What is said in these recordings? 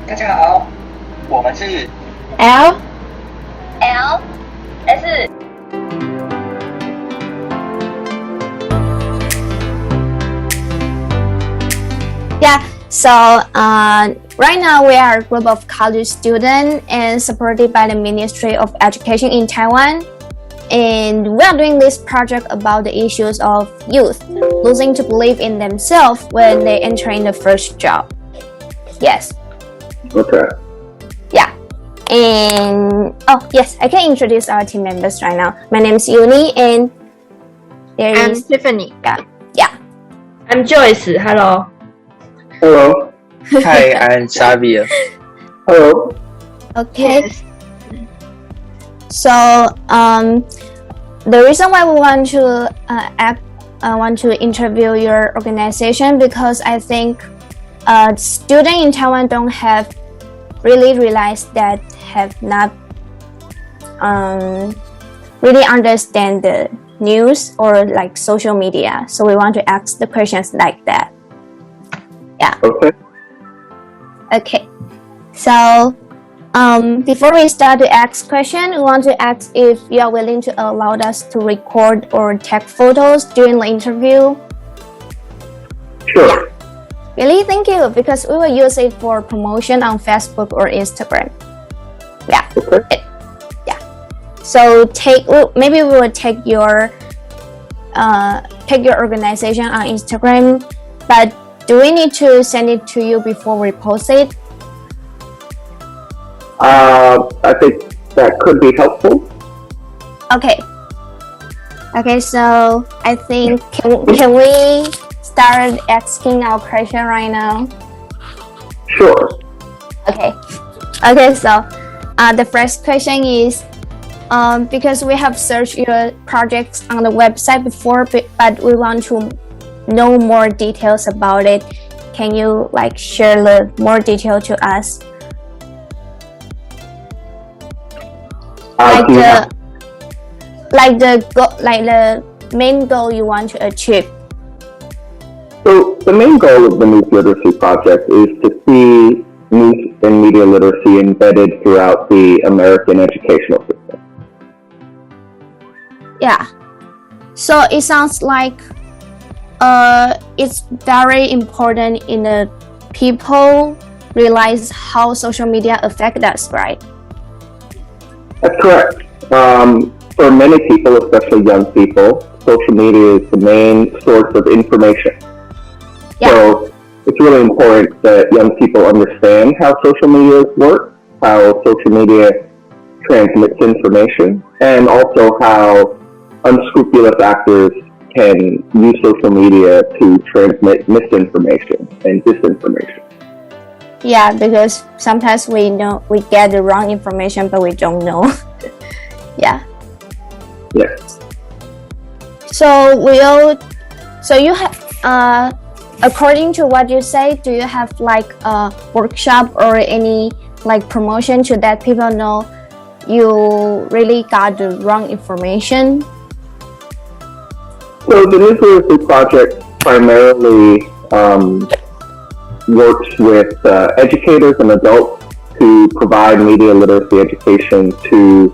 大家好，我们是 LLS。Yeah, so right now we are a group of college students and supported by the Ministry of Education in Taiwan. And we are doing this project about the issues of youth losing to believe in themselves when they enter in the first job. Yes. Okay. Yeah. And yes, I can introduce our team members right now. My name is Uni and I'm Tiffany. Yeah. I'm Joyce. Hello. Hello. Hi, I'm Xavier. Hello. Okay. So the reason why we want to interview your organization because I think students in Taiwan don't have really realized that have not really understand the news or like social media. So we want to ask the questions like that. Yeah. Okay. So before we start to ask questions, we want to ask if you are willing to allow us to record or take photos during the interview. Sure. Yeah. Really, thank you, because we will use it for promotion on Facebook or Instagram. Yeah. Okay. Yeah. So maybe we will take your organization on Instagram, but do we need to send it to you before we post it? I think that could be helpful. Okay. Okay, so I think can we start asking our question right now? Sure. Okay. So the first question is because we have searched your projects on the website before, but we want to know more details about it. Can you like share the more detail to us? The main goal you want to achieve. So the main goal of the News Literacy Project is to see news and media literacy embedded throughout the American educational system. Yeah. So it sounds like it's very important in the people realize how social media affect us, right? That's correct. For many people, especially young people, social media is the main source of information. Yeah. So it's really important that young people understand how social media works, how social media transmits information, and also how unscrupulous actors can use social media to transmit misinformation and disinformation. Yeah, because sometimes we get the wrong information, but we don't know. Yeah. Yes. So you have according to what you say, do you have like a workshop or any like promotion to let people know you really got the wrong information? So the News Literacy Project primarily works with educators and adults to provide media literacy education to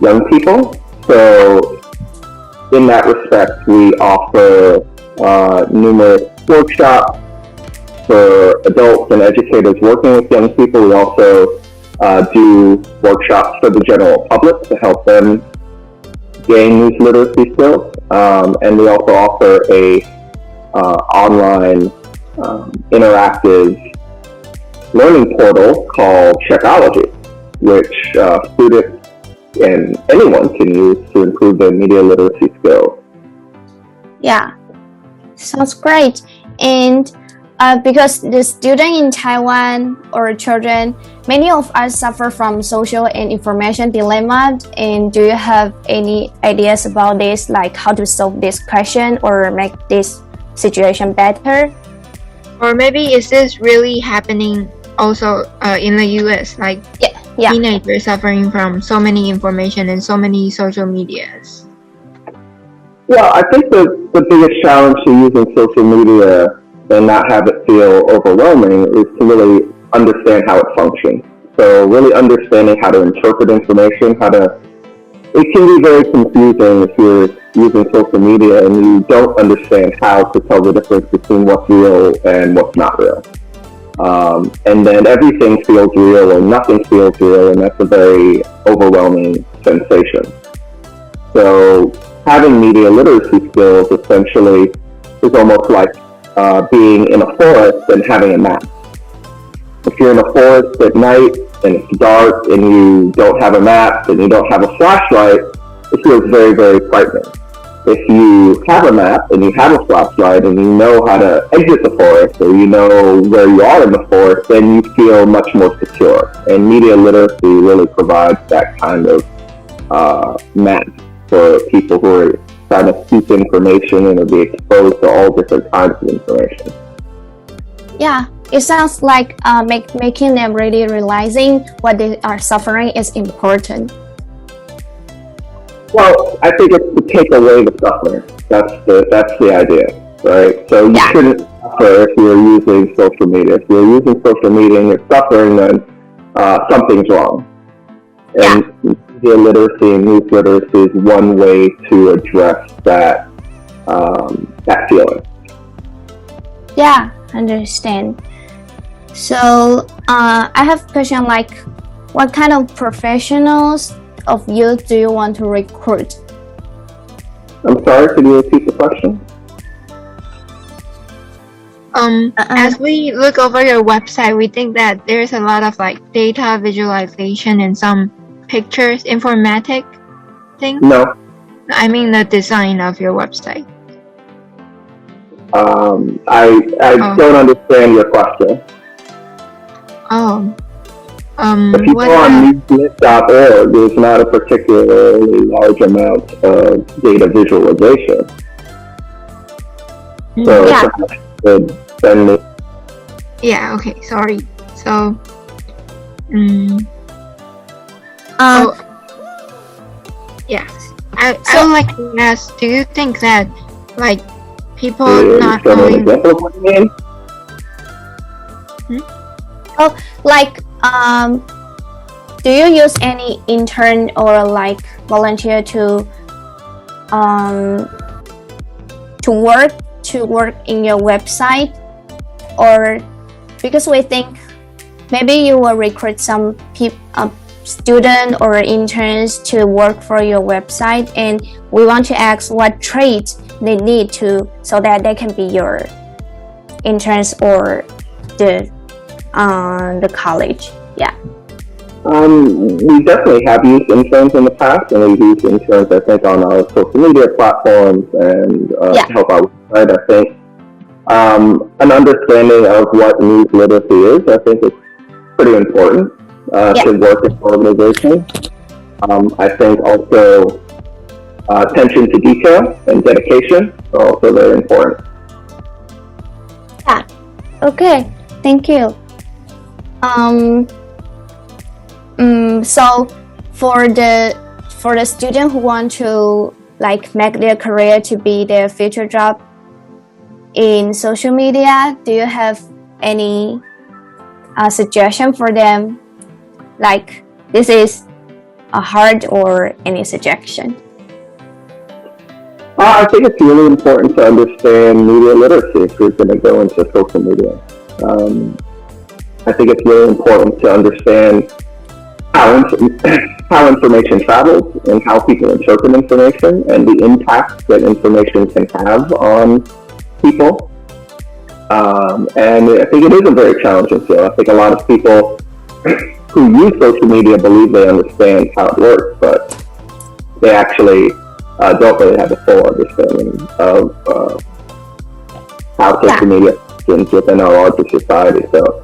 young people. So in that respect, we offer numerous workshops for adults and educators working with young people. We also do workshops for the general public to help them gain news literacy skills. And we also offer a online interactive learning portal called Checkology, which students and anyone can use to improve their media literacy skills. Yeah, sounds great. And because the student in Taiwan or children, many of us suffer from social and information dilemma. And do you have any ideas about this, like how to solve this question or make this situation better? Or maybe is this really happening also in the US, like teenagers suffering from so many information and so many social medias? Well, I think the biggest challenge to using social media and not have it feel overwhelming is to really understand how it functions. So really understanding how to interpret information, it can be very confusing if you're using social media and you don't understand how to tell the difference between what's real and what's not real. And then everything feels real or nothing feels real, and that's a very overwhelming sensation. So having media literacy skills essentially is almost like being in a forest and having a map. If you're in a forest at night and it's dark and you don't have a map and you don't have a flashlight, it feels very, very frightening. If you have a map and you have a flashlight and you know how to exit the forest, or you know where you are in the forest, then you feel much more secure. And media literacy really provides that kind of map for people who are trying to seek information and to be exposed to all different kinds of information. Yeah, it sounds like making them really realizing what they are suffering is important. Well, I think it's to take away the suffering. That's the idea, right? So you shouldn't suffer if you're using social media. If you're using social media and you're suffering, then something's wrong. And media literacy and news literacy is one way to address that feeling. Yeah, understand. So I have a question like, what kind of professionals of youth do you want to recruit? I'm sorry, could you repeat the question? As we look over your website, we think that there's a lot of like data visualization and some pictures, informatic things. No. I mean the design of your website. I don't understand your question. If you go on newsnet.org, there's not a particularly large amount of data visualization. So send me. Yeah, okay, sorry. So, yeah. I would like to ask, do you think that, like, people not knowing... What do you mean? Oh, like, do you use any intern or like volunteer to work in your website? Or because we think maybe you will recruit some student or interns to work for your website, and we want to ask what traits they need to so that they can be your interns or the college. Yeah. We definitely have used interns in the past, and we've used interns, I think, on our social media platforms and to help our website. I think an understanding of what news literacy is, I think, is pretty important to work in an organization. I think also attention to detail and dedication are also very important. Yeah. Okay. Thank you. So for the student who want to like make their career to be their future job in social media, do you have any suggestion for them? Like this is a hard or any suggestion? I think it's really important to understand media literacy if you're going to go into social media. I think it's really important to understand how information travels and how people interpret information and the impact that information can have on people. And I think it is a very challenging field. I think a lot of people who use social media believe they understand how it works, but they actually don't really have a full understanding of how social media functions within our larger society. So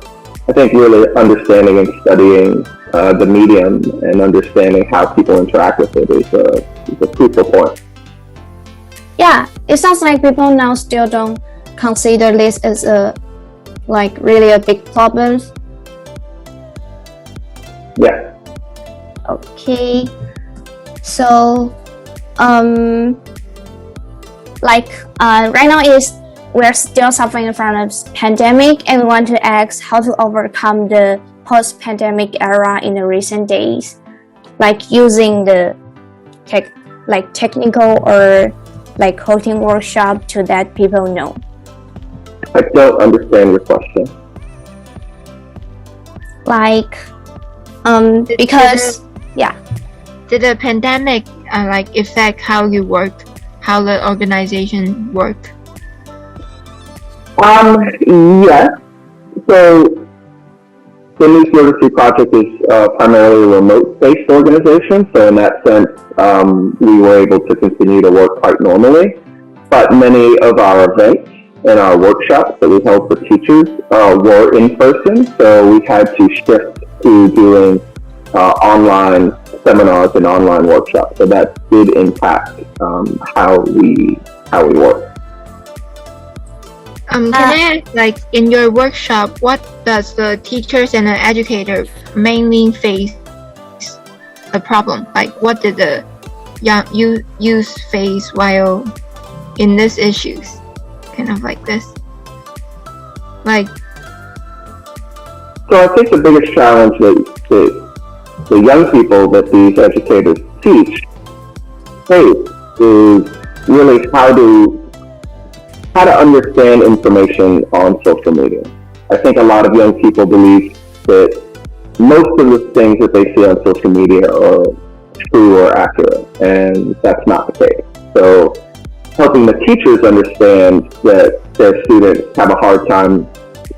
I think really understanding and studying the medium and understanding how people interact with it is a crucial point. Yeah, it sounds like people now still don't consider this as really a big problem. Yeah. Okay. So, right now is we're still suffering from a pandemic, and we want to ask how to overcome the post-pandemic era in the recent days, like using the technical or like coding workshop to let people know. I don't understand your question. Because did the pandemic affect how you worked, how the organization worked? Yes. So the News Literacy Project is primarily a remote-based organization, so in that sense, we were able to continue to work quite normally. But many of our events and our workshops that we held for teachers were in person, so we had to shift to doing online seminars and online workshops. So that did impact how we work. Can I ask, in your workshop, what does the teachers and the educators mainly face a problem? What did the young youth face while in these issues? Kind of like this. So I think the biggest challenge that the young people that these educators teach face is really how to understand information on social media. I think a lot of young people believe that most of the things that they see on social media are true or accurate, and that's not the case. So helping the teachers understand that their students have a hard time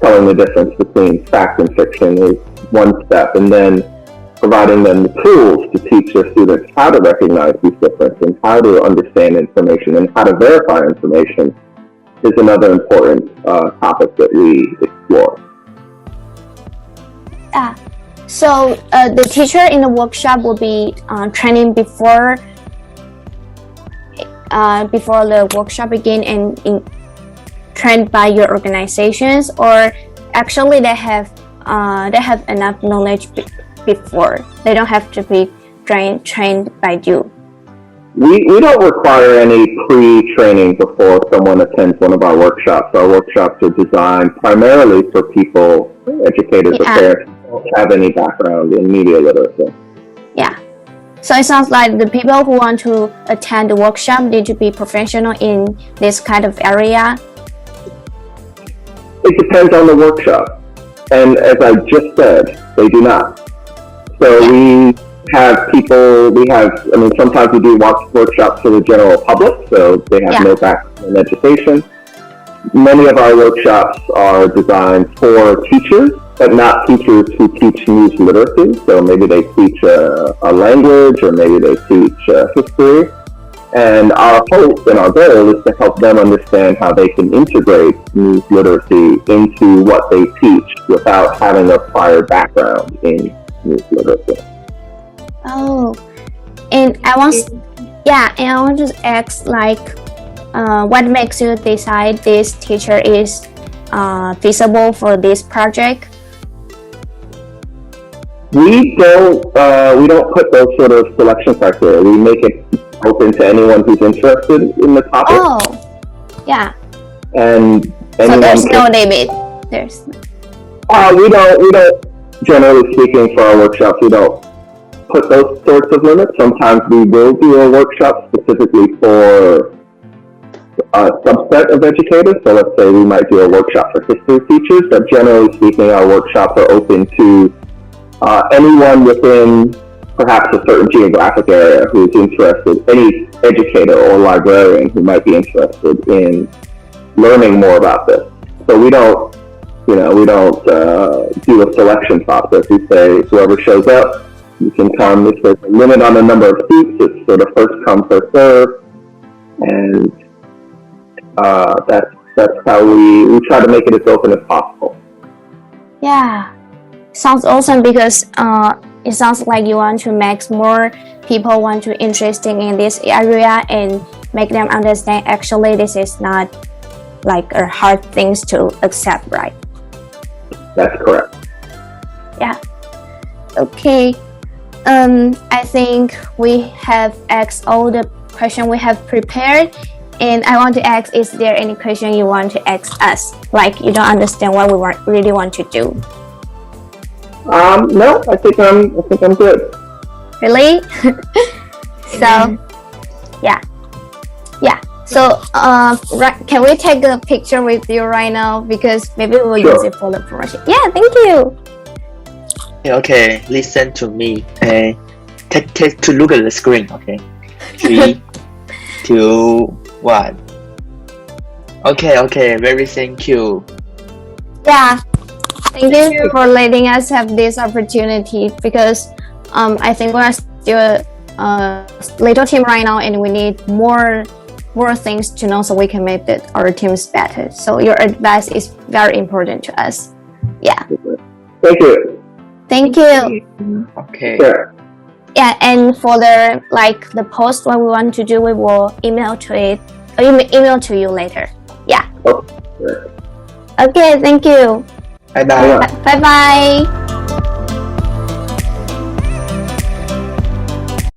telling the difference between fact and fiction is one step, and then providing them the tools to teach their students how to recognize these differences and how to understand information and how to verify information is another important topic that we explore. So the teacher in the workshop will be training before the workshop begin and trained by your organizations, or actually they have enough knowledge before. They don't have to be trained by you. We don't require any pre-training before someone attends one of our workshops. Our workshops are designed primarily for people, educators or parents who don't have any background in media literacy. Yeah. So it sounds like the people who want to attend the workshop need to be professional in this kind of area. It depends on the workshop. And as I just said, they do not. So we have people, sometimes we do workshops for the general public, so they have no background in education. Many of our workshops are designed for teachers, but not teachers who teach news literacy. So maybe they teach a language, or maybe they teach history. And our hope and our goal is to help them understand how they can integrate news literacy into what they teach without having a prior background in news literacy. Oh, and I want to ask, what makes you decide this teacher is feasible for this project? We don't put those sort of selection criteria. We make it open to anyone who's interested in the topic. Oh, yeah. And so there's no limit. We don't. Generally speaking, for our workshops, we don't put those sorts of limits. Sometimes we will do a workshop specifically for a subset of educators. So let's say we might do a workshop for history teachers, but generally speaking, our workshops are open to anyone within perhaps a certain geographic area who is interested, any educator or librarian who might be interested in learning more about this. So we don't do a selection process. We say whoever shows up, you can come. If there's a limit on the number of seats, it's sort of first come, first serve. And that's how we try to make it as open as possible. Yeah, sounds awesome, because it sounds like you want to make more people want to interested in this area and make them understand actually this is not like a hard things to accept, right? That's correct. Yeah. Okay. I think we have asked all the questions we have prepared, And I want to ask, is there any question you want to ask us? Like you don't understand what we really want to do? No, I think I'm good. Really? So, yeah. So, can we take a picture with you right now? Because maybe we'll use it for the promotion. Yeah, thank you. Okay, listen to me. Take to look at the screen. Okay, 3, 2, 1. Okay. Very thank you. Yeah, thank you for letting us have this opportunity because I think we're still a little team right now and we need more things to know so we can make our teams better. So your advice is very important to us. Yeah. Thank you. Okay. Sure. Yeah, and for the post what we want to do, we will email to you later. Yeah. Okay. Okay, thank you. Bye bye. Bye bye.